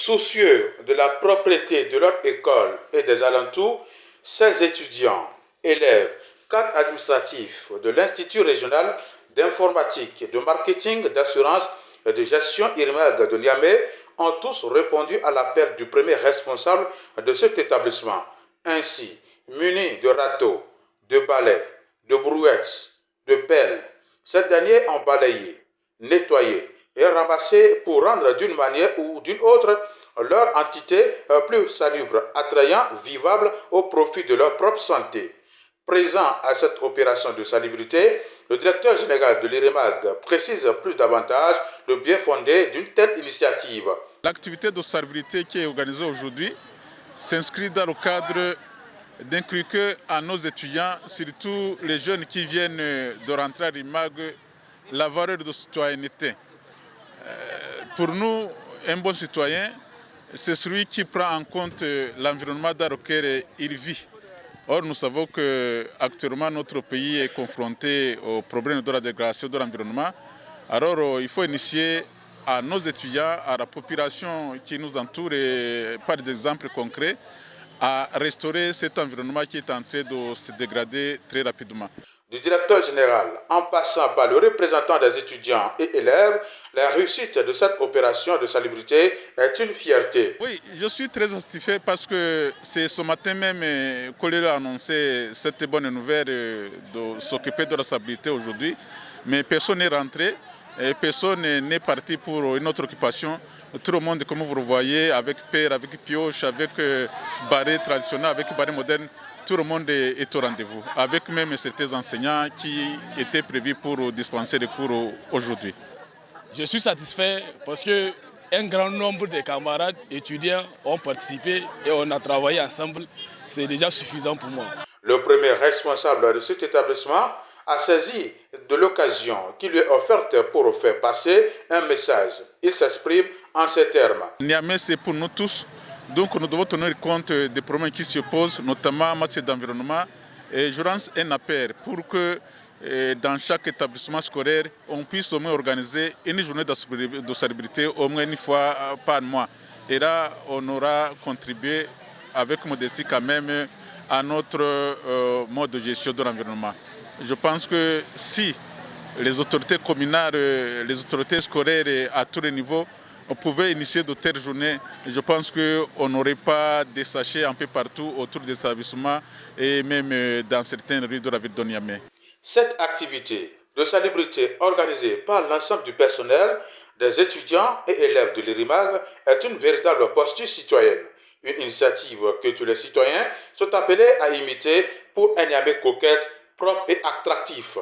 Soucieux de la propreté de leur école et des alentours, ces étudiants, élèves, cadres administratifs de l'Institut régional d'informatique, de marketing, d'assurance et de gestion IRMAG de Niamey ont tous répondu à l'appel du premier responsable de cet établissement. Ainsi, munis de râteaux, de balais, de brouettes, de pelles, ces derniers ont balayé, nettoyé et ramassé pour rendre d'une manière ou d'une autre leur entité plus salubre, attrayant, vivable au profit de leur propre santé. Présent à cette opération de salubrité, le directeur général de l'IREMAG précise plus davantage le bien fondé d'une telle initiative. L'activité de salubrité qui est organisée aujourd'hui s'inscrit dans le cadre d'inculquer à nos étudiants, surtout les jeunes qui viennent de rentrer à l'IREMAG, la valeur de citoyenneté. Pour nous, un bon citoyen, c'est celui qui prend en compte l'environnement dans lequel il vit. Or, nous savons qu'actuellement, notre pays est confronté aux problèmes de la dégradation de l'environnement. Alors, il faut initier à nos étudiants, à la population qui nous entoure, et par des exemples concrets, à restaurer cet environnement qui est en train de se dégrader très rapidement. Du directeur général, en passant par le représentant des étudiants et élèves, la réussite de cette opération de salubrité est une fierté. Oui, je suis très satisfait parce que c'est ce matin même que a annoncé cette bonne nouvelle de s'occuper de la salubrité aujourd'hui. Mais personne n'est rentré, personne n'est parti pour une autre occupation. Tout le monde, comme vous le voyez, avec pelle, avec pioche, avec barret traditionnel, avec barret moderne, tout le monde est au rendez-vous, avec même certains enseignants qui étaient prévus pour dispenser des cours aujourd'hui. Je suis satisfait parce qu'un grand nombre de camarades étudiants ont participé et on a travaillé ensemble. C'est déjà suffisant pour moi. Le premier responsable de cet établissement a saisi de l'occasion qui lui est offerte pour faire passer un message. Il s'exprime en ces termes. Niamey, c'est pour nous tous. Donc nous devons tenir compte des problèmes qui se posent, notamment en matière d'environnement. Et je lance un appel pour que dans chaque établissement scolaire, on puisse au moins organiser une journée de salubrité au moins une fois par mois. Et là, on aura contribué avec modestie quand même à notre mode de gestion de l'environnement. Je pense que si les autorités communales, les autorités scolaires à tous les niveaux, on pouvait initier de telles journées. Je pense qu'on n'aurait pas des sachets un peu partout autour des établissements et même dans certaines rues de la ville de Niamey. Cette activité de salubrité organisée par l'ensemble du personnel, des étudiants et élèves de l'IRIMAG est une véritable posture citoyenne. Une initiative que tous les citoyens sont appelés à imiter pour un Niamey coquette, propre et attractif.